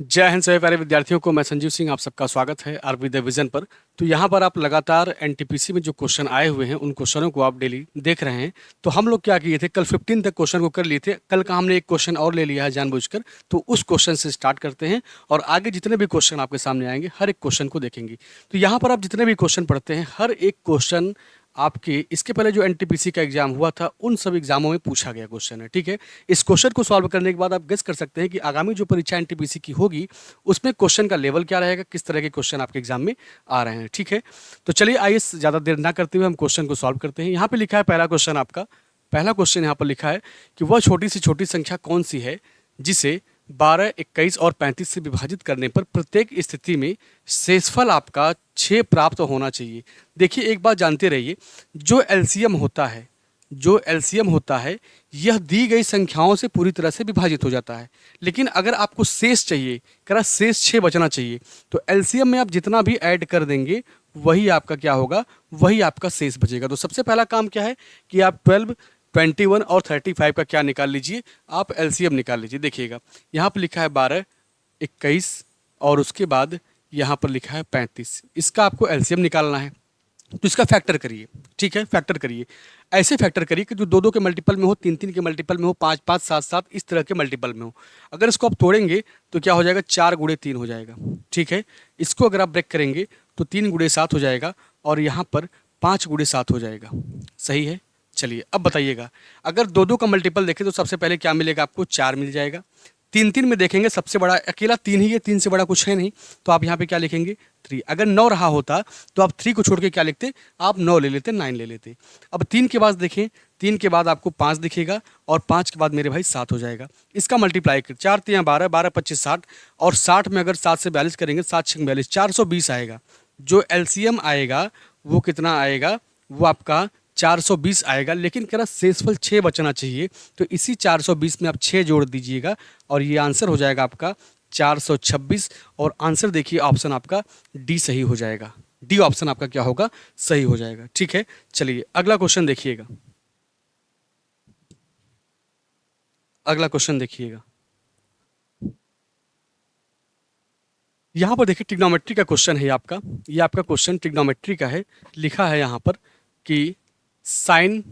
जय हिंद सभी प्यारे विद्यार्थियों को। मैं संजीव सिंह, आप सबका स्वागत है आरवी द विजन पर। तो यहाँ पर आप लगातार एनटीपीसी में जो क्वेश्चन आए हुए हैं उन क्वेश्चनों को आप डेली देख रहे हैं। तो हम लोग क्या किए थे, कल 15 तक क्वेश्चन को कर लिए थे। कल का हमने एक क्वेश्चन और ले लिया है जानबूझकर, तो उस क्वेश्चन से स्टार्ट करते हैं और आगे जितने भी क्वेश्चन आपके सामने आएंगे हर एक क्वेश्चन को देखेंगे। तो यहाँ पर आप जितने भी क्वेश्चन पढ़ते हैं हर एक क्वेश्चन आपके इसके पहले जो एनटीपीसी का एग्जाम हुआ था उन सब एग्जामों में पूछा गया क्वेश्चन है, ठीक है। इस क्वेश्चन को सॉल्व करने के बाद आप गेस कर सकते हैं कि आगामी जो परीक्षा एनटीपीसी की होगी उसमें क्वेश्चन का लेवल क्या रहेगा, किस तरह के क्वेश्चन आपके एग्जाम में आ रहे हैं, ठीक है। तो चलिए आइए ज़्यादा देर ना करते हुए हम क्वेश्चन को सॉल्व करते हैं। यहाँ पे लिखा है पहला क्वेश्चन आपका। पहला क्वेश्चन यहाँ पर लिखा है कि वह छोटी से छोटी संख्या कौन सी है जिसे 12, 21 और 35 से विभाजित करने पर प्रत्येक स्थिति में शेषफल आपका 6 प्राप्त होना चाहिए। देखिए एक बात जानते रहिए, जो एलसीएम होता है यह दी गई संख्याओं से पूरी तरह से विभाजित हो जाता है। लेकिन अगर आपको शेष चाहिए, करा शेष 6 बचना चाहिए, तो एलसीएम में आप जितना भी ऐड कर देंगे वही आपका क्या होगा, वही आपका शेष बचेगा। तो सबसे पहला काम क्या है कि आप 12, 21 और 35 का क्या निकाल लीजिए, आप एलसीएम निकाल लीजिए। देखिएगा यहाँ पर लिखा है 12, 21 और उसके बाद यहाँ पर लिखा है 35। इसका आपको एलसीएम निकालना है तो इसका फैक्टर करिए, ठीक है। फैक्टर करिए, ऐसे फैक्टर करिए कि जो 2 के मल्टीपल में हो, 3 के मल्टीपल में हो, 5 7 इस तरह के मल्टीपल में हो। अगर इसको आप तोड़ेंगे तो क्या हो जाएगा, 4 गुणे 3 हो जाएगा, ठीक है। इसको अगर आप ब्रेक करेंगे तो 3 गुणे 7 हो जाएगा और यहाँ पर 5 गुणे 7 हो जाएगा, सही है। चलिए अब बताइएगा, अगर 2 का मल्टीपल देखें तो सबसे पहले क्या मिलेगा आपको, 4 मिल जाएगा। 3 में देखेंगे सबसे बड़ा अकेला 3 ही है, 3 से बड़ा कुछ है नहीं, तो आप यहाँ पे क्या लिखेंगे 3। अगर 9 रहा होता तो आप 3 को छोड़ के क्या लिखते, आप 9 ले लेते, 9 ले लेते। अब 3 के बाद देखें, 3 के बाद आपको 5 दिखेगा और 5 के बाद मेरे भाई 7 हो जाएगा। इसका मल्टीप्लाई कर 4 3 12, 12 25 60 और 60 में अगर 7 से 42 करेंगे, 7 6 42, 420 आएगा। जो एलसीएम आएगा वो कितना आएगा, वो आपका 420 आएगा। लेकिन कह रहा शेषफल 6 बचना चाहिए, तो इसी 420 में आप 6 जोड़ दीजिएगा और ये आंसर हो जाएगा आपका 426। और आंसर देखिए ऑप्शन आपका डी सही हो जाएगा। डी ऑप्शन आपका क्या होगा, सही हो जाएगा, ठीक है। चलिए अगला क्वेश्चन देखिएगा। अगला क्वेश्चन देखिएगा, यहाँ पर देखिए ट्रिग्नोमेट्री का क्वेश्चन है आपका। ये आपका क्वेश्चन ट्रिग्नोमेट्री का है। लिखा है यहाँ पर कि sine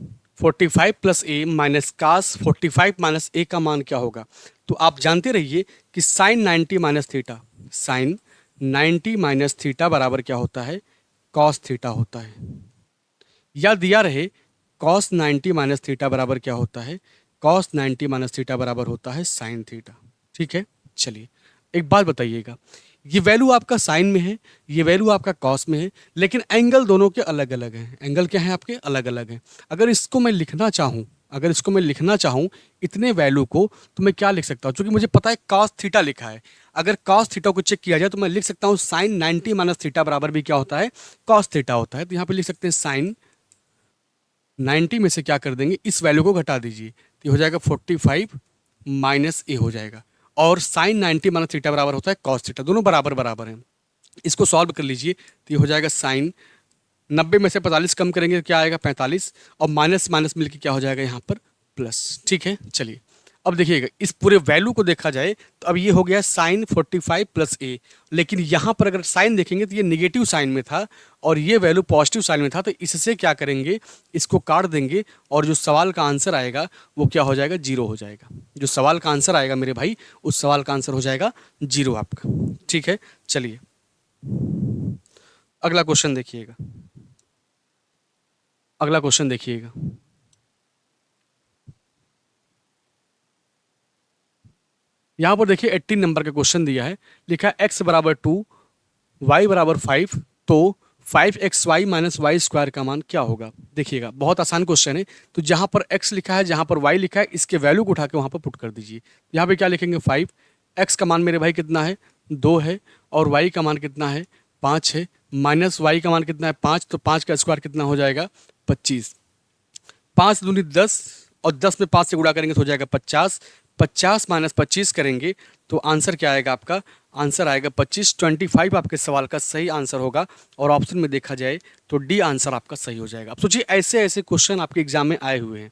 45 plus a minus cos 45 minus a का मान क्या होगा। तो आप जानते रहिए कि sine 90 minus theta, sine 90 minus theta बराबर क्या होता है, कॉस थीटा होता है। या दिया रहे कॉस 90 माइनस थीटा बराबर क्या होता है, कॉस 90 माइनस थीटा बराबर होता है साइन थीटा, ठीक है। चलिए एक बात बताइएगा, ये वैल्यू आपका साइन में है, ये वैल्यू आपका कॉस में है, लेकिन एंगल दोनों के अलग अलग हैं। एंगल क्या है आपके, अलग अलग हैं। अगर इसको मैं लिखना चाहूँ इतने वैल्यू को, तो मैं क्या लिख सकता हूँ, क्योंकि मुझे पता है कॉस थीटा लिखा है। अगर कॉस थीटा को चेक किया जाए तो मैं लिख सकता हूँ साइन 90 माइनस थीटा बराबर भी क्या होता है, कॉस थीटा होता है। तो यहाँ पे लिख सकते हैं साइन 90 में से क्या कर देंगे, इस वैल्यू को घटा दीजिए, तो हो जाएगा 45 माइनस ए हो जाएगा। और साइन 90 माइनस थीटा बराबर होता है कॉस थीटा, दोनों बराबर बराबर हैं। इसको सॉल्व कर लीजिए तो ये हो जाएगा साइन 90 में से 45 कम करेंगे तो क्या आएगा 45, और माइनस माइनस मिलकर क्या हो जाएगा यहाँ पर प्लस, ठीक है। चलिए अब देखिएगा, इस पूरे वैल्यू को देखा जाए तो अब ये हो गया साइन 45 प्लस ए। लेकिन यहाँ पर अगर साइन देखेंगे तो ये निगेटिव साइन में था और ये वैल्यू पॉजिटिव साइन में था, तो इससे क्या करेंगे, इसको काट देंगे और जो सवाल का आंसर आएगा वो क्या हो जाएगा, 0 हो जाएगा। जो सवाल का आंसर आएगा मेरे भाई, उस सवाल का आंसर हो जाएगा 0 आपका, ठीक है। चलिए अगला क्वेश्चन देखिएगा। अगला क्वेश्चन देखिएगा, यहाँ पर देखिए 18 नंबर का क्वेश्चन दिया है। लिखा है x बराबर 2, y बराबर 5, तो 5xy माइनस वाई स्क्वायर का मान क्या होगा। देखिएगा बहुत आसान क्वेश्चन है। तो जहाँ पर x लिखा है, जहाँ पर y लिखा है, इसके वैल्यू को उठा के वहाँ पर पुट कर दीजिए। यहाँ पे क्या लिखेंगे 5, x का मान मेरे भाई कितना है 2 है, और y का मान कितना है 5 है, माइनस y का मान कितना है 5, तो 5 का स्क्वायर कितना हो जाएगा 25। 5 दूनी 10 और 10 में 5 से गुणा करेंगे तो हो जाएगा 50। 50 माइनस 25 करेंगे तो आंसर क्या आएगा आपका, आंसर आएगा 25। 25 आपके सवाल का सही आंसर होगा और ऑप्शन में देखा जाए तो डी आंसर आपका सही हो जाएगा। अब सोचिए ऐसे ऐसे क्वेश्चन आपके एग्जाम में आए हुए हैं,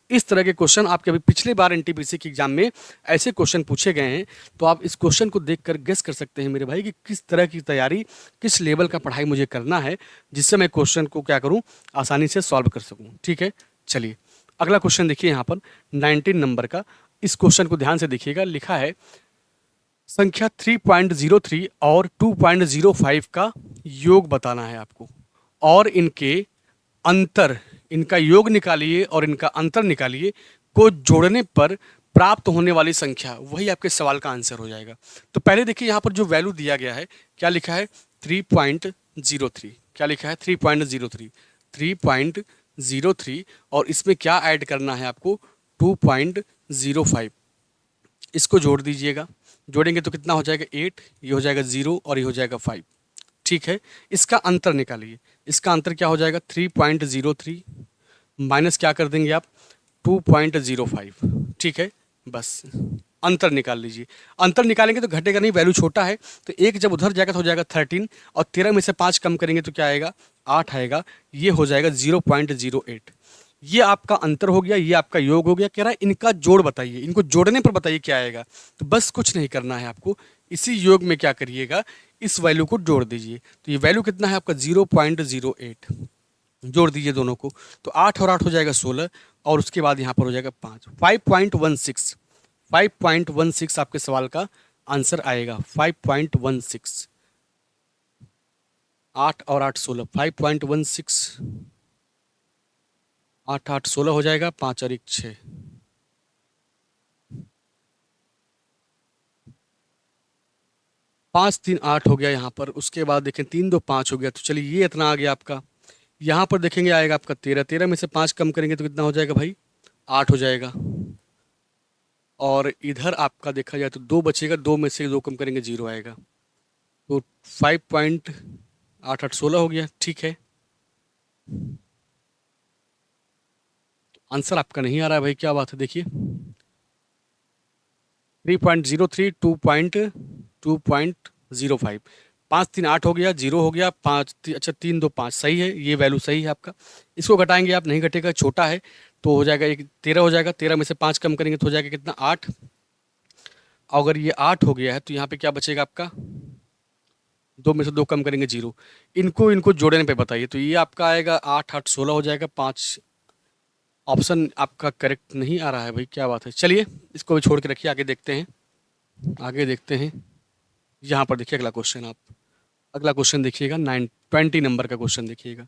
इस तरह के क्वेश्चन आपके अभी पिछले बार एनटीपीसी के एग्जाम में ऐसे क्वेश्चन पूछे गए हैं। तो आप इस क्वेश्चन को देखकर गेस कर सकते हैं मेरे भाई कि किस तरह की तैयारी, किस लेवल का पढ़ाई मुझे करना है, जिससे मैं क्वेश्चन को क्या करूं, आसानी से सॉल्व कर सकूं। ठीक है, चलिए अगला क्वेश्चन देखिए यहाँ पर 19 नंबर का। इस क्वेश्चन को ध्यान से देखिएगा। लिखा है संख्या 3.03 और 2.05 का योग बताना है आपको, और इनके अंतर, इनका योग निकालिए और इनका अंतर निकालिए, को जोड़ने पर प्राप्त होने वाली संख्या, वही आपके सवाल का आंसर हो जाएगा। तो पहले देखिए यहाँ पर जो वैल्यू दिया गया है, क्या लिखा है 3.03। क्या लिखा है 3.03, 3.03, और इसमें क्या ऐड करना है आपको 2.05। इसको जोड़ दीजिएगा। जोड़ेंगे तो कितना हो जाएगा 8, ये हो जाएगा 0 और ये हो जाएगा 5। ठीक है, इसका अंतर निकालिए। इसका अंतर क्या हो जाएगा 3.03 माइनस क्या कर देंगे आप 2.05। ठीक है, बस अंतर निकाल लीजिए। अंतर निकालेंगे तो घटेगा नहीं, वैल्यू छोटा है, तो एक जब उधर जाएगा तो हो जाएगा 13, और 13 में से 5 कम करेंगे तो क्या आएगा 8 आएगा। ये हो जाएगा 0.08। ये आपका अंतर हो गया, ये आपका योग हो गया। कह रहा है इनका जोड़ बताइए, इनको जोड़ने पर बताइए क्या आएगा। तो बस कुछ नहीं करना है आपको, इसी योग में क्या करिएगा, इस वैल्यू को जोड़ दीजिए। तो ये वैल्यू कितना है आपका 0.08, जोड़ दीजिए दोनों को। तो 8 और 8 हो जाएगा 16, और उसके बाद यहाँ पर हो जाएगा 5, 5.16। 5.16 आपके सवाल का आंसर आएगा, 5.16। 8 और 8 16, 5.16। 8 8 16 हो जाएगा, 5 और 1 6। 5 3 8 हो गया यहाँ पर। उसके बाद देखें 3 2 5 हो गया। तो चलिए ये इतना आ गया आपका। यहाँ पर देखेंगे आएगा आपका 13, 13 में से 5 कम करेंगे तो कितना हो जाएगा भाई 8 हो जाएगा। और इधर आपका देखा जाए तो 2 बचेगा, 2 में से 2 कम करेंगे 0 आएगा। तो 5.88 16 हो गया। ठीक है, आंसर आपका नहीं आ रहा है भाई, क्या बात है। देखिए 3.03, 2.05, 5 3 8 हो गया, 0 हो गया, 5 अच्छा 3 2 5 सही है, ये वैल्यू सही है आपका। इसको घटाएंगे आप, नहीं घटेगा, छोटा है, तो हो जाएगा एक 13 हो जाएगा। 13 में से 5 कम करेंगे तो हो जाएगा कितना 8। अगर ये 8 हो गया है तो यहाँ पे क्या बचेगा आपका, 2 में से 2 कम करेंगे 0। इनको इनको जोड़ने पे बताइए। तो ये आपका आएगा 8 8 16 हो जाएगा। 5 ऑप्शन आपका करेक्ट नहीं आ रहा है भाई, क्या बात है। चलिए इसको भी छोड़ के रखिए, आगे देखते हैं। आगे देखते हैं, यहाँ पर देखिए अगला क्वेश्चन। आप अगला क्वेश्चन देखिएगा, 20 नंबर का क्वेश्चन देखिएगा।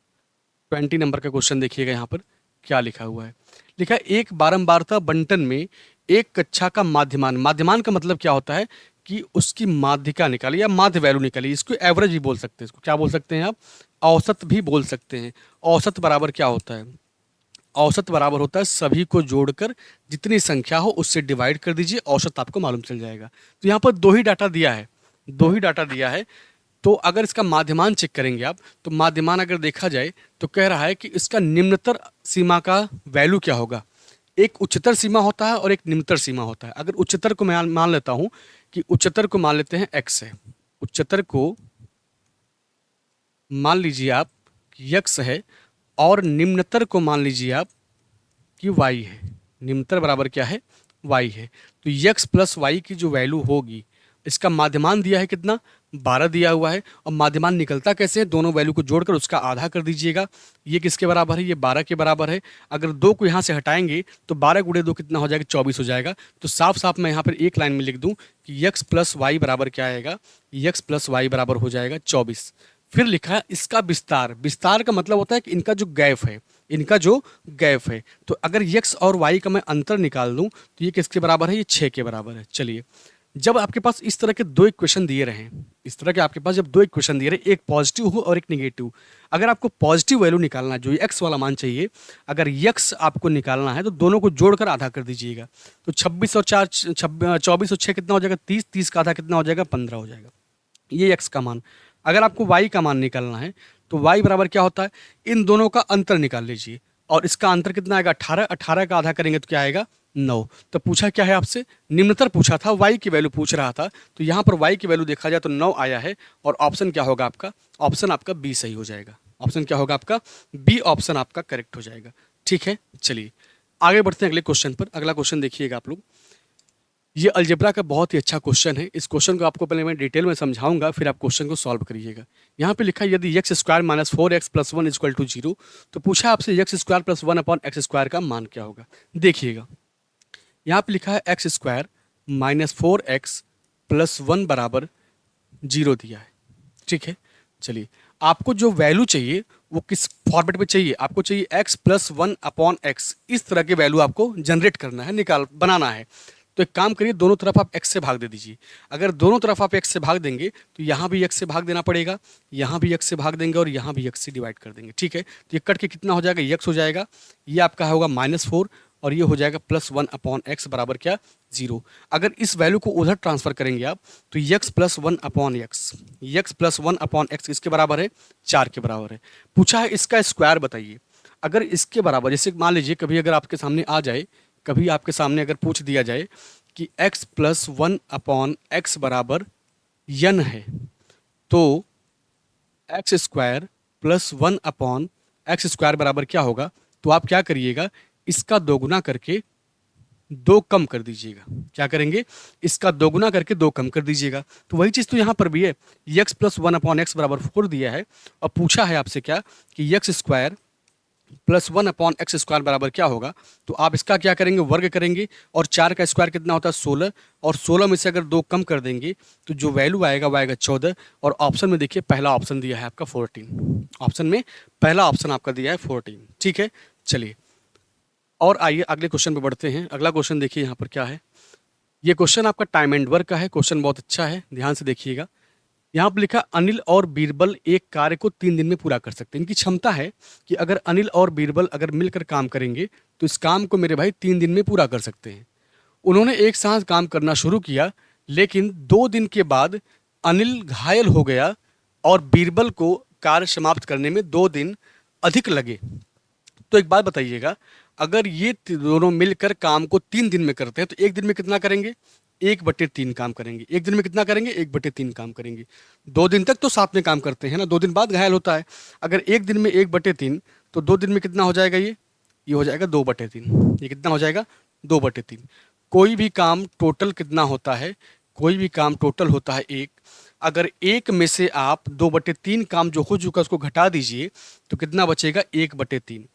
20 नंबर का क्वेश्चन देखिएगा, यहाँ पर क्या लिखा हुआ है। लिखा है एक बारंबारता बंटन में एक कक्षा का माध्यमान, माध्यमान का मतलब क्या होता है कि उसकी माध्यिका निकाली या माध्य वैल्यू निकाली। इसको एवरेज भी बोल सकते हैं, इसको क्या बोल सकते हैं आप, औसत भी बोल सकते हैं। औसत बराबर क्या होता है, औसत बराबर होता है सभी को जोड़कर जितनी संख्या हो उससे डिवाइड कर दीजिए, औसत आपको मालूम चल जाएगा। तो यहाँ पर दो ही डाटा दिया है, दो ही डाटा दिया है। तो अगर इसका माध्यमान चेक करेंगे आप, तो माध्यमान अगर देखा जाए तो कह रहा है कि इसका निम्नतर सीमा का वैल्यू क्या होगा। एक उच्चतर सीमा होता है और एक निम्नतर सीमा होता है। अगर उच्चतर को मैं मान लेता हूं कि उच्चतर को मान लेते हैं x है, उच्चतर को मान लीजिए आप कि x है, और निम्नतर को मान लीजिए आप कि y है। निम्नतर बराबर क्या है, y है। तो x प्लस वाई की जो वैल्यू होगी, इसका माध्यमान दिया है कितना 12 दिया हुआ है। और माध्यमान निकलता कैसे है, दोनों वैल्यू को जोड़कर उसका आधा कर दीजिएगा। ये किसके बराबर है, ये 12 के बराबर है। अगर 2 को यहाँ से हटाएंगे तो 12 गुणे 2 कितना हो जाएगा 24 हो जाएगा। तो साफ साफ मैं यहाँ पर एक लाइन में लिख दूँ कि x प्लस वाई बराबर क्या आएगा, x प्लस वाई बराबर हो जाएगा 24। फिर लिखा है इसका विस्तार, विस्तार का मतलब होता है कि इनका जो गैप है, इनका जो गैप है। तो अगर x और y का मैं अंतर निकाल दूं तो ये किसके बराबर है, ये 6 के बराबर है। चलिए, जब आपके पास इस तरह के दो इक्वेशन दिए रहे, इस तरह के आपके पास जब दो इक्वेशन दिए रहे, एक पॉजिटिव हो और एक नेगेटिव, अगर आपको पॉजिटिव वैल्यू निकालना है, जो x वाला मान चाहिए, अगर x आपको निकालना है तो दोनों को जोड़कर आधा कर दीजिएगा। तो 26 और 4 24 और 6 कितना हो जाएगा 30, 30 का आधा कितना हो जाएगा 15 हो जाएगा। ये x का मान। अगर आपको y का मान निकालना है तो y बराबर क्या होता है, इन दोनों का अंतर निकाल लीजिए, और इसका अंतर कितना आएगा 18, 18 का आधा करेंगे तो क्या आएगा 9। तो पूछा क्या है आपसे, निम्नतर पूछा था, y की वैल्यू पूछ रहा था। तो यहाँ पर y की वैल्यू देखा जाए तो 9 आया है, और ऑप्शन क्या होगा आपका, ऑप्शन आपका बी सही हो जाएगा। ऑप्शन क्या होगा आपका, बी ऑप्शन आपका करेक्ट हो जाएगा। ठीक है, चलिए आगे बढ़ते हैं अगले क्वेश्चन पर। अगला क्वेश्चन देखिएगा आप लोग। ये अलजेब्रा का बहुत ही अच्छा क्वेश्चन है। इस क्वेश्चन को आपको पहले मैं डिटेल में समझाऊंगा, फिर आप क्वेश्चन को सॉल्व करिएगा। यहाँ पे लिखा है यदि x square minus 4x plus 1 equal to 0, तो पूछा आपसे x square plus 1 upon x square का मान क्या होगा। देखिएगा यहाँ पे लिखा है x square minus 4x plus 1 बराबर 0 दिया है। ठीक है, चलिए आपको जो वैल्यू चाहिए वो किस फॉर्मेट में चाहिए, आपको चाहिए x प्लस 1 अपॉन एक्स। इस तरह के वैल्यू आपको जनरेट करना है, बनाना है। तो एक काम करिए, दोनों तरफ आप x से भाग दे दीजिए। अगर दोनों तरफ आप x से भाग देंगे तो यहाँ भी x से भाग देना पड़ेगा, यहाँ भी x से भाग देंगे और यहाँ भी x से डिवाइड कर देंगे। ठीक है, तो ये कट के कितना हो जाएगा, x हो जाएगा। ये आपका होगा -4 और ये हो जाएगा प्लस 1 अपॉन एक्स बराबर क्या, 0। अगर इस वैल्यू को उधर ट्रांसफर करेंगे आप तो x plus 1 upon x, x plus 1 upon x इसके बराबर है 4 के बराबर है। पूछा है इसका स्क्वायर बताइए। अगर इसके बराबर, जैसे मान लीजिए कभी अगर आपके सामने आ जाए, कभी आपके सामने अगर पूछ दिया जाए कि x प्लस 1 अपॉन एक्स बराबर n है, तो x square plus 1 upon x square बराबर क्या होगा, तो आप क्या करिएगा, इसका दोगुना करके 2 कम कर दीजिएगा। क्या करेंगे, इसका दोगुना करके 2 कम कर दीजिएगा। तो वही चीज़ तो यहाँ पर भी है, x प्लस 1 अपॉन एक्स बराबर 4 दिया है और पूछा है आपसे क्या कि x square plus 1 upon x square बराबर क्या होगा। तो आप इसका क्या करेंगे, वर्ग करेंगे और 4 का स्क्वायर कितना होता है 16, और 16 में से अगर 2 कम कर देंगे तो जो वैल्यू आएगा वो आएगा 14। और ऑप्शन में देखिए पहला ऑप्शन दिया है आपका 14, ऑप्शन में पहला ऑप्शन आपका दिया है 14। ठीक है, चलिए और आइए अगले क्वेश्चन पे बढ़ते हैं। अगला क्वेश्चन देखिए यहाँ पर क्या है। ये क्वेश्चन आपका टाइम एंड वर्क का है। क्वेश्चन बहुत अच्छा है, ध्यान से देखिएगा। यहाँ पर लिखा अनिल और बीरबल एक कार्य को 3 दिन में पूरा कर सकते हैं। इनकी क्षमता है कि अगर अनिल और बीरबल अगर मिलकर काम करेंगे तो इस काम को मेरे भाई 3 दिन में पूरा कर सकते हैं। उन्होंने एक साथ काम करना शुरू किया, लेकिन 2 दिन के बाद अनिल घायल हो गया और बीरबल को कार्य समाप्त करने में 2 दिन अधिक लगे। तो एक बात बताइएगा, अगर ये दोनों मिलकर काम को 3 दिन में करते हैं तो एक दिन में कितना करेंगे, 1/3 काम करेंगे। एक दिन में कितना करेंगे, 1/3 काम करेंगे। 2 दिन तक तो साथ में काम करते हैं ना, 2 दिन बाद घायल होता है। अगर एक दिन में 1/3 तो 2 दिन में कितना हो जाएगा, ये हो जाएगा 2/3। ये कितना हो जाएगा, 2/3। कोई भी काम टोटल कितना होता है, कोई भी काम टोटल होता है 1। अगर 1 में से आप 2/3 काम जो हो चुका उसको घटा दीजिए तो कितना बचेगा, 1/3।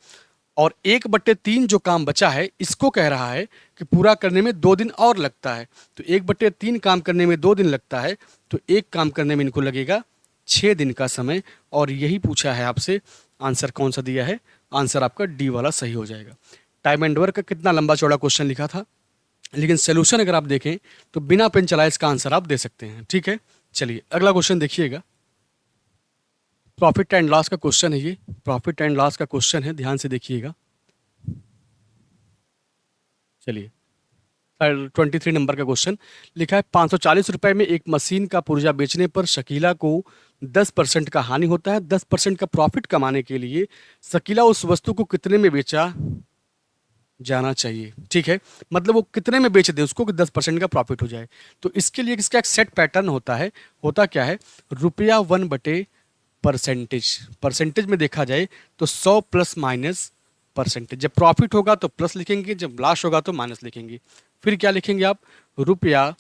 और 1/3 जो काम बचा है इसको कह रहा है कि पूरा करने में 2 दिन और लगता है। तो 1/3 काम करने में 2 दिन लगता है, तो एक काम करने में इनको लगेगा 6 दिन का समय। और यही पूछा है आपसे, आंसर कौन सा दिया है, आंसर आपका डी वाला सही हो जाएगा। टाइम एंड वर्क का कितना लंबा चौड़ा क्वेश्चन लिखा था, लेकिन सोल्यूशन अगर आप देखें तो बिना पेन चलाए इसका आंसर आप दे सकते हैं। ठीक है, चलिए अगला क्वेश्चन देखिएगा। प्रॉफिट एंड लॉस का क्वेश्चन है, ये प्रॉफिट एंड लॉस का क्वेश्चन है, ध्यान से देखिएगा। चलिए 23 नंबर का क्वेश्चन लिखा है 540 रुपए में एक मशीन का पुर्जा बेचने पर शकीला को 10% का हानि होता है। 10% का प्रॉफिट कमाने के लिए शकीला उस वस्तु को कितने में बेचा जाना चाहिए। ठीक है, मतलब वो कितने में बेच दे उसको कि 10% का प्रॉफिट हो जाए। तो इसके लिए इसका एक सेट पैटर्न होता है। होता क्या है, रुपया 1/परसेंटेज। परसेंटेज में देखा जाए तो 100 प्लस माइनस परसेंटेज। जब प्रॉफिट होगा तो प्लस लिखेंगे, जब लॉस होगा तो माइनस लिखेंगे। फिर क्या लिखेंगे आप, रुपया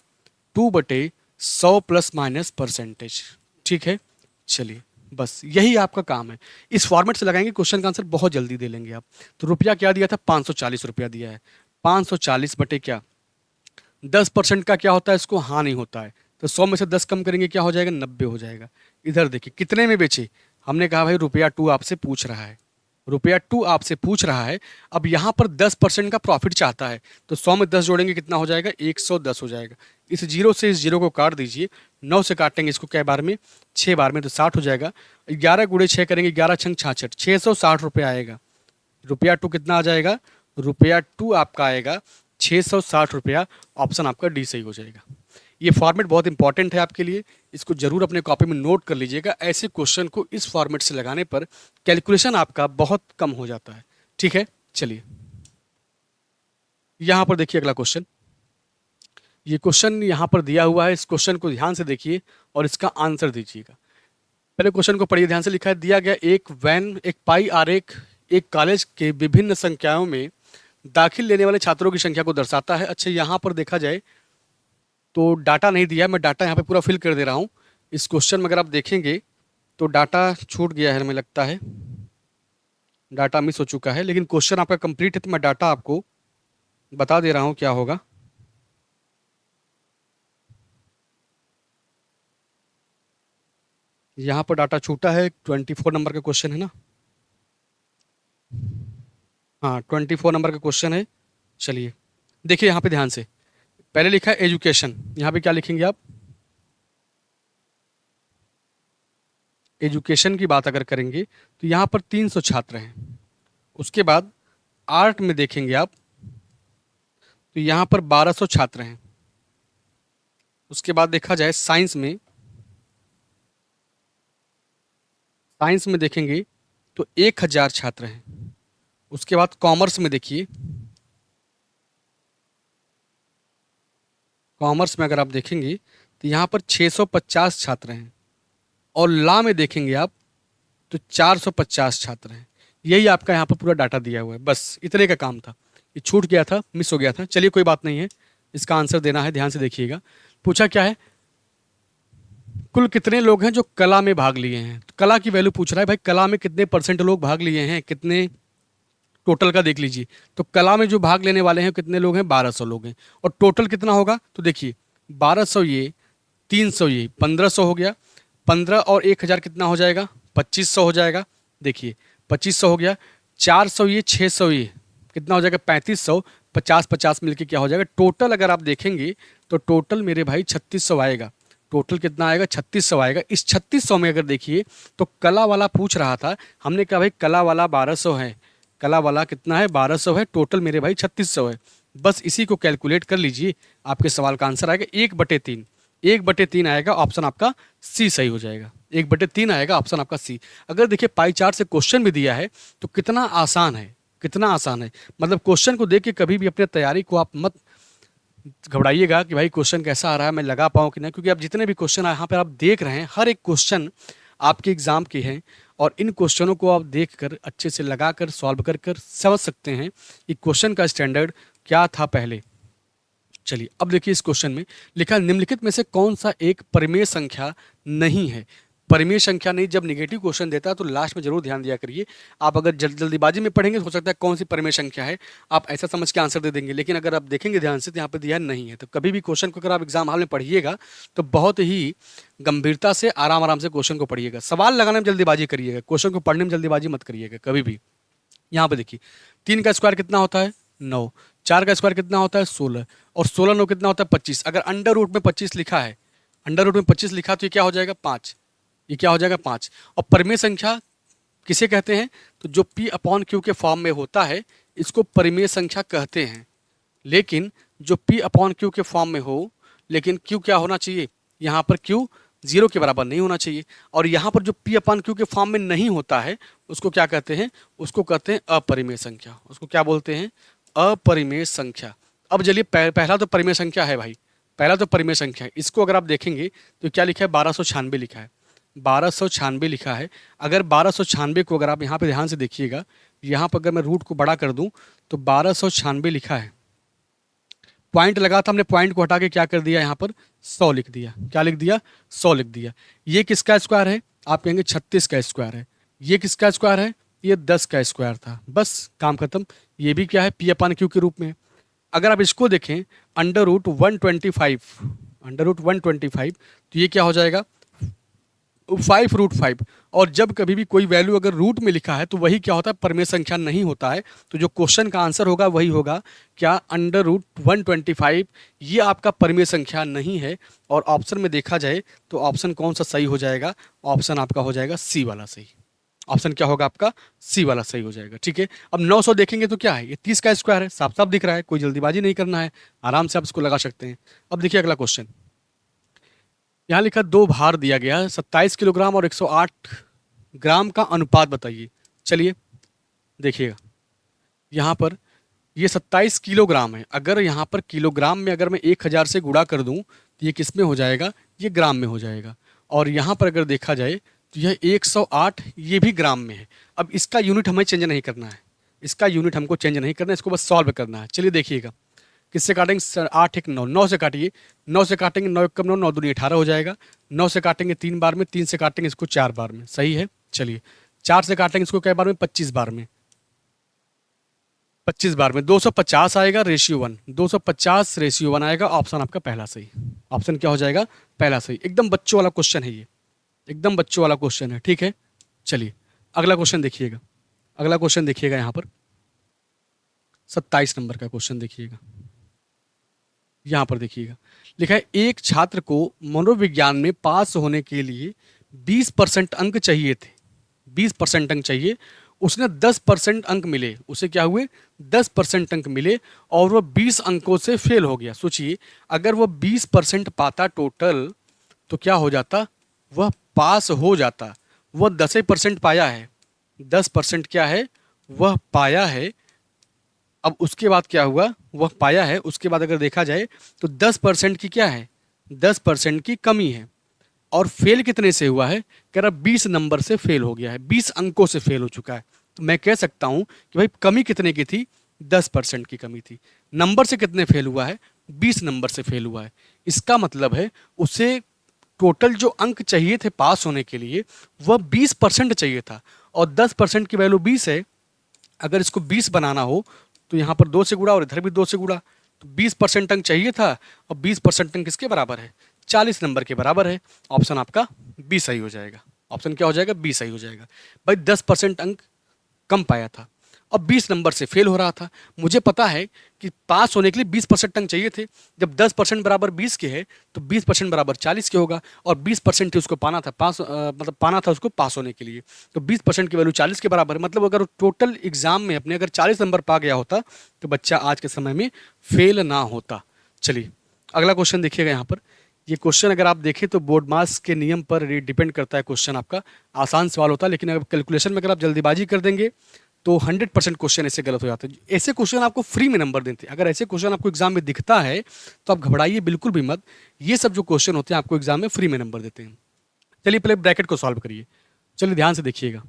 2/100 प्लस माइनस परसेंटेज। ठीक है, चलिए बस यही आपका काम है। इस फॉर्मेट से लगाएंगे, क्वेश्चन का आंसर बहुत जल्दी दे लेंगे आप। तो रुपया क्या दिया था, 540 रुपया दिया है। 540 बटे क्या, 10% का क्या होता है, इसको हानि होता है। तो 100 में से 10 कम करेंगे क्या हो जाएगा, 90 हो जाएगा। इधर देखिए कितने में बेचे, हमने कहा भाई रुपया 2 आपसे पूछ रहा है, रुपया 2 आपसे पूछ रहा है। अब यहाँ पर 10% का प्रॉफिट चाहता है, तो 100 में 10 जोड़ेंगे कितना हो जाएगा, 110 हो जाएगा। इस जीरो से इस जीरो को काट दीजिए, 9 से काटेंगे इसको कै बार में, 6 बार में, तो 60 हो जाएगा। 11 गुणे 6 करेंगे, 11 छंग 66, 660 रुपये आएगा। रुपया 2 कितना आ जाएगा, रुपया 2 आपका आएगा 660 रुपया। ऑप्शन आपका डी सही हो जाएगा। ये फॉर्मेट बहुत इंपॉर्टेंट है आपके लिए, इसको जरूर अपने कॉपी में नोट कर लीजिएगा। ऐसे क्वेश्चन को इस फॉर्मेट से लगाने पर कैलकुलेशन आपका बहुत कम हो जाता है। ठीक है, चलिए यहाँ पर देखिए अगला क्वेश्चन। ये क्वेश्चन यहाँ पर दिया हुआ है, इस क्वेश्चन को ध्यान से देखिए और इसका आंसर दीजिएगा। पहले क्वेश्चन को पढ़िए ध्यान से। लिखा है, दिया गया एक वैन एक पाई आरेख एक कॉलेज के विभिन्न संख्याओं में दाखिल लेने वाले छात्रों की संख्या को दर्शाता है। अच्छा, यहाँ पर देखा जाए तो डाटा नहीं दिया है, मैं डाटा यहाँ पे पूरा फिल कर दे रहा हूँ। इस क्वेश्चन में अगर आप देखेंगे तो डाटा छूट गया है, हमें लगता है डाटा मिस हो चुका है, लेकिन क्वेश्चन आपका कंप्लीट है तो मैं डाटा आपको बता दे रहा हूँ क्या होगा। यहाँ पर डाटा छूटा है, 24 नंबर का क्वेश्चन है ना। हाँ, 24 नंबर का क्वेश्चन है। चलिए देखिए यहाँ पे ध्यान से, पहले लिखा है एजुकेशन, यहाँ पे क्या लिखेंगे आप, एजुकेशन की बात अगर करेंगे तो यहाँ पर 300 छात्र हैं। उसके बाद आर्ट में देखेंगे आप तो यहाँ पर 1200 छात्र हैं। उसके बाद देखा जाए साइंस में देखेंगे तो 1000 छात्र हैं। उसके बाद कॉमर्स में देखिए, कॉमर्स में अगर आप देखेंगे तो यहाँ पर 650 छात्र हैं। और लॉ में देखेंगे आप तो 450 छात्र हैं। यही आपका यहाँ पर पूरा डाटा दिया हुआ है, बस इतने का काम था। ये छूट गया था, मिस हो गया था, चलिए कोई बात नहीं है, इसका आंसर देना है, ध्यान से देखिएगा। पूछा क्या है, कुल कितने लोग हैं जो कला में भाग लिए हैं। तो कला की वैल्यू पूछ रहा है भाई, कला में कितने परसेंट लोग भाग लिए हैं, कितने टोटल का देख लीजिए। तो कला में जो भाग लेने वाले हैं कितने लोग हैं, 1200 लोग हैं। और टोटल कितना होगा तो देखिए 1200 ये, 300 ये, 1500 हो गया। 15 और 1000 कितना हो जाएगा, 2500 हो जाएगा। देखिए 2500 हो गया, 400 ये, 600 ये, कितना हो जाएगा 3500। 50-50 मिलके क्या हो जाएगा, टोटल अगर आप देखेंगे तो टोटल मेरे भाई 3600 आएगा। टोटल कितना आएगा, 3600 आएगा। इस 3600 में अगर देखिए तो कला वाला पूछ रहा था, हमने कहा भाई कला वाला 1200 है, कला वाला कितना है 1200 है, टोटल मेरे भाई 3600 है। बस इसी को कैलकुलेट कर लीजिए, आपके सवाल का आंसर आएगा 1/3। 1/3 आएगा, ऑप्शन आपका सी सही हो जाएगा। 1/3 आएगा, ऑप्शन आपका सी। अगर देखिए पाई चार्ट से क्वेश्चन भी दिया है तो कितना आसान है, कितना आसान है। मतलब क्वेश्चन को देख के कभी भी अपने तैयारी को आप मत घबराइएगा कि भाई क्वेश्चन कैसा आ रहा है, मैं लगा पाऊँ कि नहीं, क्योंकि आप जितने भी क्वेश्चन यहाँ पर आप देख रहे हैं हर एक क्वेश्चन आपके एग्जाम के हैं। और इन क्वेश्चनों को आप देखकर अच्छे से लगाकर सॉल्व कर कर समझ सकते हैं कि क्वेश्चन का स्टैंडर्ड क्या था पहले। चलिए अब देखिए इस क्वेश्चन में लिखा, निम्नलिखित में से कौन सा एक परिमेय संख्या नहीं है। परिमेय संख्या नहीं, जब निगेटिव क्वेश्चन देता है तो लास्ट में जरूर ध्यान दिया करिए। आप अगर जल्दीबाजी में पढ़ेंगे तो हो सकता है कौन सी परिमेय संख्या है, आप ऐसा समझ के आंसर दे देंगे। लेकिन अगर आप देखेंगे ध्यान से तो यहाँ पर दिया नहीं है। तो कभी भी क्वेश्चन को अगर आप एग्जाम हॉल में पढ़िएगा तो बहुत ही गंभीरता से आराम आराम से क्वेश्चन को पढ़िएगा। सवाल लगाने में जल्दीबाजी करिएगा, क्वेश्चन को पढ़ने में जल्दीबाजी मत करिएगा कभी भी। यहाँ पे देखिए 3 का स्क्वायर कितना होता है, 9। 4 का स्क्वायर कितना होता है, 16। और 16 9 कितना होता है, 25। अगर अंडर रूट में 25 लिखा है, अंडर रूट में 25 लिखा तो ये क्या हो जाएगा, 5। ये क्या हो जाएगा, 5। और परिमेय संख्या किसे कहते हैं, तो जो P/Q के फॉर्म में होता है इसको परिमेय संख्या कहते हैं। लेकिन जो P/Q के फॉर्म में हो, लेकिन Q क्या होना चाहिए, यहाँ पर Q 0 के बराबर नहीं होना चाहिए। और यहाँ पर जो P/Q के फॉर्म में नहीं होता है उसको क्या कहते हैं, उसको कहते हैं अपरिमेय संख्या। उसको क्या बोलते हैं, अपरिमेय संख्या। अब चलिए पहला तो परिमेय संख्या है भाई, पहला तो परिमेय संख्या है। इसको अगर आप देखेंगे तो क्या लिखा है, 1296 लिखा है, 1296 लिखा है। अगर 1296 को अगर आप यहाँ पे ध्यान से देखिएगा, यहाँ पर अगर मैं रूट को बड़ा कर दूँ तो 1296 लिखा है। पॉइंट लगा था, हमने पॉइंट को हटा के क्या कर दिया, यहाँ पर 100 लिख दिया। क्या लिख दिया, 100 लिख दिया। ये किसका स्क्वायर है, आप कहेंगे 36 का स्क्वायर है। ये किसका स्क्वायर है, ये 10 का स्क्वायर था, बस काम खत्म। ये भी क्या है, P/Q के रूप में। अगर आप इसको देखें अंडर रूट 125, तो ये क्या हो जाएगा, 5√5। और जब कभी भी कोई वैल्यू अगर रूट में लिखा है तो वही क्या होता है, परिमेय संख्या नहीं होता है। तो जो क्वेश्चन का आंसर होगा वही होगा क्या, अंडर रूट 125। ये आपका परिमेय संख्या नहीं है। और ऑप्शन में देखा जाए तो ऑप्शन कौन सा सही हो जाएगा, ऑप्शन आपका हो जाएगा सी वाला सही। ऑप्शन क्या होगा आपका, सी वाला सही हो जाएगा। ठीक है, अब 900 देखेंगे तो क्या है, ये 30 का स्क्वायर है, साफ साफ दिख रहा है, कोई जल्दीबाजी नहीं करना है, आराम से आप इसको लगा सकते हैं। अब देखिए अगला क्वेश्चन, यहाँ लिखा 2 भार दिया गया है, 27 किलोग्राम और 108 ग्राम का अनुपात बताइए। चलिए देखिएगा, यहाँ पर ये 27 किलोग्राम है। अगर यहाँ पर किलोग्राम में अगर मैं 1000 से गुणा कर दूँ तो ये किस में हो जाएगा, ये ग्राम में हो जाएगा। और यहाँ पर अगर देखा जाए तो यह 108 ये भी ग्राम में है। अब इसका यूनिट हमें चेंज नहीं करना है, इसका यूनिट हमको चेंज नहीं करना है, इसको बस सॉल्व करना है। चलिए देखिएगा, किससे काटेंगे सर? 8 1 9, 9 से काटिए। 9 से काटेंगे, 9 1 9, 9 दूनी 18 हो जाएगा। 9 से काटेंगे 3 बार में, 3 से काटेंगे इसको 4 बार में, सही है। चलिए 4 से काटेंगे इसको कै बार में? 25 बार में, 25 बार में 250 आएगा रेशियो 1, 250 रेशियो 1 आएगा। ऑप्शन आपका पहला सही। ऑप्शन क्या हो जाएगा? पहला सही। एकदम बच्चों वाला क्वेश्चन है ये, एकदम बच्चों वाला क्वेश्चन है, ठीक है। चलिए अगला क्वेश्चन देखिएगा, अगला क्वेश्चन देखिएगा यहाँ पर 27 नंबर का क्वेश्चन देखिएगा। यहाँ पर देखिएगा, लिखा है एक छात्र को मनोविज्ञान में पास होने के लिए 20% अंक चाहिए थे, 20% अंक चाहिए। उसने 10% अंक मिले, उसे क्या हुए? 10% अंक मिले और वह 20 अंकों से फेल हो गया। सोचिए, अगर वह 20% पाता टोटल तो क्या हो जाता? वह पास हो जाता। वह 10% पाया है, 10% क्या है? वह पाया है। अब उसके बाद क्या हुआ? वह पाया है, उसके बाद अगर देखा जाए तो 10% की क्या है? 10% की कमी है। और फेल कितने से हुआ है? कह रहा 20 नंबर से फेल हो गया है, 20 अंकों से फेल हो चुका है। तो मैं कह सकता हूं कि भाई कमी कितने की थी? 10% की कमी थी। नंबर से कितने फेल हुआ है? 20 नंबर से फेल हुआ है। इसका मतलब है उसे टोटल जो अंक चाहिए थे पास होने के लिए वह 20% चाहिए था, और 10% की वैल्यू 20 है। अगर इसको 20 बनाना हो तो यहाँ पर 2 से गुणा और इधर भी 2 से गुणा, तो 20% अंक चाहिए था, और 20% अंक किसके बराबर है? 40 नंबर के बराबर है। ऑप्शन आपका बी सही हो जाएगा। ऑप्शन क्या हो जाएगा? बी सही हो जाएगा। भाई 10% अंक कम पाया था और 20 नंबर से फेल हो रहा था। मुझे पता है कि पास होने के लिए 20% अंक चाहिए थे। जब 10% बराबर 20 के है तो 20% बराबर 40 के होगा, और 20% ही उसको पाना था, मतलब पाना था उसको पास होने के लिए। तो 20% की वैल्यू 40 के बराबर है। मतलब अगर टोटल एग्जाम में अपने अगर 40 नंबर पा गया होता तो बच्चा आज के समय में फेल ना होता। चलिए अगला क्वेश्चन देखिएगा यहाँ पर। ये क्वेश्चन अगर आप देखें तो बोर्ड मास के नियम पर डिपेंड करता है क्वेश्चन आपका। आसान सवाल होता है, लेकिन अगर कैलकुलेशन में अगर आप जल्दीबाजी कर देंगे तो 100% क्वेश्चन ऐसे गलत हो जाते हैं। ऐसे क्वेश्चन आपको फ्री में नंबर देते हैं। अगर ऐसे क्वेश्चन आपको एग्जाम में दिखता है तो आप घबराइए बिल्कुल भी मत। ये सब जो क्वेश्चन होते हैं आपको एग्जाम में फ्री में नंबर देते हैं। चलिए पहले ब्रैकेट को सॉल्व करिए। चलिए ध्यान से देखिएगा,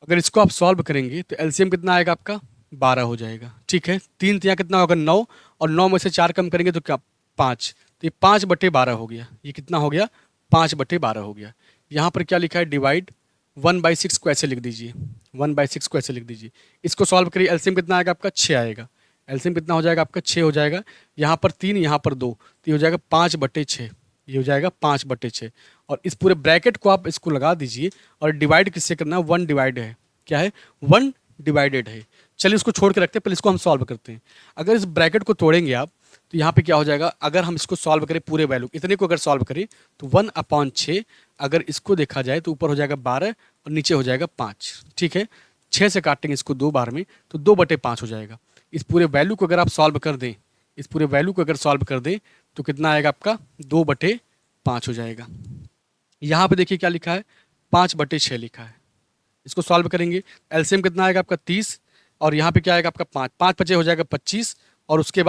अगर इसको आप सॉल्व करेंगे तो एलसीएम कितना आएगा आपका? 12 हो जाएगा, ठीक है। 3 यहाँ कितना होगा? 9, और 9 में से 4 कम करेंगे तो क्या? 5। तो ये 5/12 हो गया। ये कितना हो गया? 5/12 हो गया। यहाँ पर क्या लिखा है? डिवाइड 1/6 को ऐसे लिख दीजिए, 1/6 को ऐसे लिख दीजिए। इसको सॉल्व करिए, एलसीएम कितना आएगा आपका? 6 आएगा। एलसीएम कितना हो जाएगा आपका? 6 हो जाएगा। यहाँ पर 3, यहाँ पर 2, तो ये हो जाएगा 5/6। ये हो जाएगा 5/6। और इस पूरे ब्रैकेट को आप इसको लगा दीजिए, और डिवाइड किससे करना है? 1 डिवाइड है, क्या है? 1 डिवाइडेड है। चलिए इसको छोड़ के रखते हैं, पहले इसको हम सॉल्व करते हैं। अगर इस ब्रैकेट को तोड़ेंगे आप तो यहाँ पे क्या हो जाएगा? अगर हम इसको सॉल्व करें पूरे वैल्यू इतने को अगर सॉल्व करें तो 1/6, अगर इसको देखा जाए तो ऊपर हो जाएगा 12 और नीचे हो जाएगा 5, ठीक है। 6 से काटेंगे इसको 2 बार में तो 2/5 हो जाएगा। इस पूरे वैल्यू को अगर आप सॉल्व कर दें, इस पूरे वैल्यू को अगर सॉल्व कर दें तो कितना आएगा आपका? 2/5 हो जाएगा। यहाँ पे देखिए क्या लिखा है? 5/6 लिखा है। इसको सॉल्व करेंगे, एलसीएम कितना आएगा आपका? 30, और यहाँ पे क्या आएगा आपका? 5, 5 हो जाएगा 25, और उसके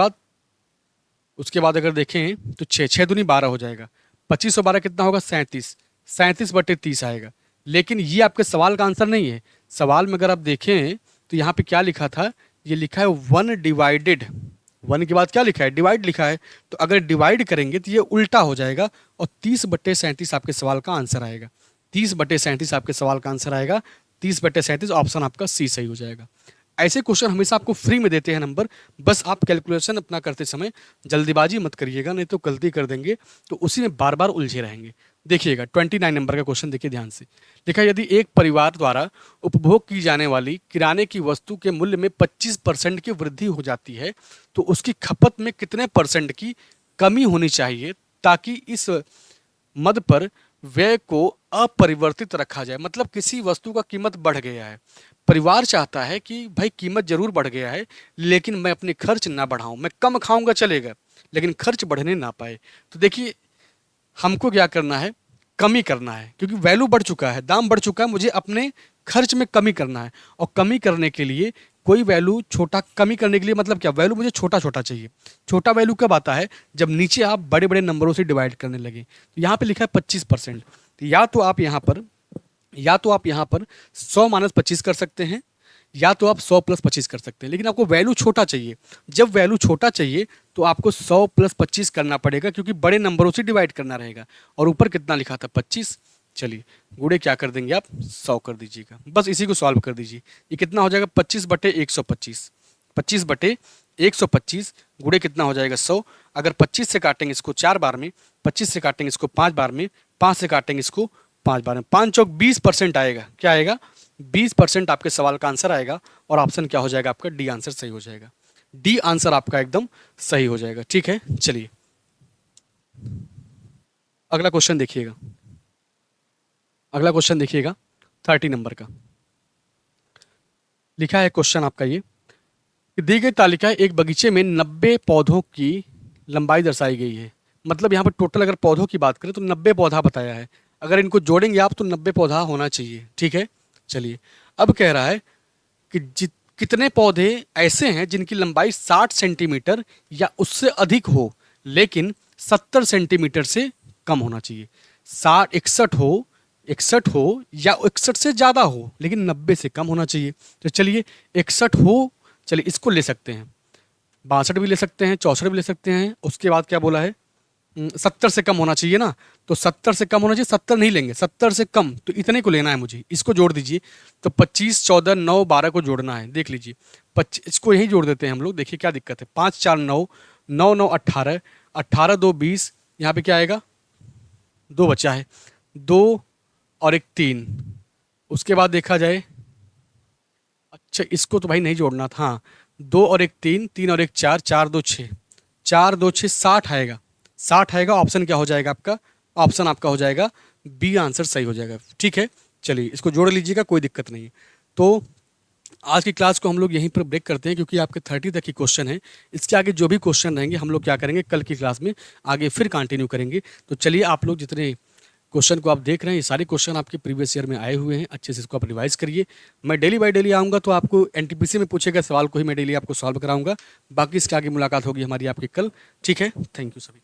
बाद अगर देखें तो 6 दूनी 12 हो जाएगा। 25 और 12 कितना होगा? 37, 37/30 आएगा। लेकिन ये आपके सवाल का आंसर नहीं है। सवाल में अगर आप देखें तो यहाँ पे क्या लिखा था? ये लिखा है 1 डिवाइडेड, 1 के बाद क्या लिखा है? डिवाइड लिखा है। तो अगर डिवाइड करेंगे तो ये उल्टा हो जाएगा, और 30/37 आपके सवाल का आंसर आएगा। 30/37 आपके सवाल का आंसर आएगा। 30/37 ऑप्शन आपका सी सही हो जाएगा। ऐसे क्वेश्चन हमेशा आपको फ्री में देते हैं नंबर, बस आप कैलकुलेशन अपना करते समय जल्दीबाजी मत करिएगा, नहीं तो गलती कर देंगे तो उसी में बार बार उलझे रहेंगे। देखिएगा 29 नंबर का क्वेश्चन देखिए ध्यान से। देखा, यदि एक परिवार द्वारा उपभोग की जाने वाली किराने की वस्तु के मूल्य में 25% की वृद्धि हो जाती है तो उसकी खपत में कितने % की कमी होनी चाहिए ताकि इस मद पर व्यय को अपरिवर्तित रखा जाए। मतलब किसी वस्तु का कीमत बढ़ गया है, परिवार चाहता है कि भाई कीमत जरूर बढ़ गया है लेकिन मैं अपने खर्च ना बढ़ाऊं, मैं कम खाऊंगा चलेगा लेकिन खर्च बढ़ने ना पाए। तो देखिए हमको क्या करना है? कमी करना है, क्योंकि वैल्यू बढ़ चुका है, दाम बढ़ चुका है, मुझे अपने खर्च में कमी करना है। और कमी करने के लिए कोई वैल्यू छोटा, कमी करने के लिए मतलब क्या? वैल्यू मुझे छोटा छोटा चाहिए। छोटा वैल्यू कब आता है? जब नीचे आप बड़े बड़े नंबरों से डिवाइड करने लगे। तो यहाँ पे लिखा है 25%, तो या तो आप यहाँ पर 100 - 25 कर सकते हैं, या तो आप 100 प्लस 25 कर सकते हैं, लेकिन आपको वैल्यू छोटा चाहिए। जब वैल्यू छोटा चाहिए तो आपको 100 प्लस 25 करना पड़ेगा, क्योंकि बड़े नंबरों से डिवाइड करना रहेगा। और ऊपर कितना लिखा था, 25। चलिए गुड़े क्या कर देंगे आप, 100 कर दीजिएगा, बस इसी को सॉल्व कर दीजिए। ये कितना हो जाएगा, 25/125। 25/125 गुड़े कितना हो जाएगा, 100। अगर 25 से काटेंगे इसको 4 बार में, 25 से काटेंगे इसको 5 बार में, 5 से काटेंगे इसको 5 बार में, 5 चौक 20% आएगा। क्या आएगा, 20% आपके सवाल का आंसर आएगा। और ऑप्शन क्या हो जाएगा आपका, डी आंसर सही हो जाएगा। डी आंसर आपका एकदम सही हो जाएगा। ठीक है, चलिए अगला क्वेश्चन देखिएगा। अगला क्वेश्चन देखिएगा 30 नंबर का। लिखा है क्वेश्चन आपका ये कि दी गई तालिका एक बगीचे में 90 पौधों की लंबाई दर्शाई गई है। मतलब यहाँ पर टोटल अगर पौधों की बात करें तो 90 पौधा बताया है। अगर इनको जोड़ेंगे आप तो 90 पौधा होना चाहिए। ठीक है, चलिए अब कह रहा है कि कितने पौधे ऐसे हैं जिनकी लंबाई 60 सेंटीमीटर या उससे अधिक हो, लेकिन 70 सेंटीमीटर से कम होना चाहिए। 61 हो या 61 से ज़्यादा हो, लेकिन 90 से कम होना चाहिए। तो चलिए 61 हो, चलिए इसको ले सकते हैं, 62 भी ले सकते हैं, 64 भी ले सकते हैं। उसके बाद क्या बोला है, 70 से कम होना चाहिए ना, तो 70 से कम होना चाहिए। 70 नहीं लेंगे, 70 से कम, तो इतने को लेना है मुझे। इसको जोड़ दीजिए, तो 25, 14, 9, 12 को जोड़ना है। देख लीजिए, 25 इसको यही जोड़ देते हैं हम लोग। देखिए क्या दिक्कत है, 5 4 9, 9 9 18, 18 2 20, यहाँ पे क्या आएगा, 2 बचा है, 2 और 1 3। उसके बाद देखा जाए, अच्छा इसको तो भाई नहीं जोड़ना था। हाँ, 2 और 1 3, 3 और 1 4, 4 2 6, 4 2 6, 60 आएगा। 60 आएगा। ऑप्शन क्या हो जाएगा आपका, ऑप्शन आपका हो जाएगा बी आंसर सही हो जाएगा। ठीक है, चलिए इसको जोड़ लीजिएगा, कोई दिक्कत नहीं है। तो आज की क्लास को हम लोग यहीं पर ब्रेक करते हैं, क्योंकि आपके 30 तक की क्वेश्चन है। इसके आगे जो भी क्वेश्चन रहेंगे हम लोग क्या करेंगे, कल की क्लास में आगे फिर कंटिन्यू करेंगे। तो चलिए, आप लोग जितने क्वेश्चन को आप देख रहे हैं, ये सारे क्वेश्चन आपके प्रीवियस ईयर में आए हुए हैं। अच्छे से इसको आप रिवाइज करिए। मैं डेली बाय डेली आऊँगा, तो आपको एनटीपीसी में पूछे गए सवाल को ही मैं डेली आपको सॉल्व कराऊंगा। बाकी इसके आगे मुलाकात होगी हमारी आपकी कल। ठीक है, थैंक यू सभी।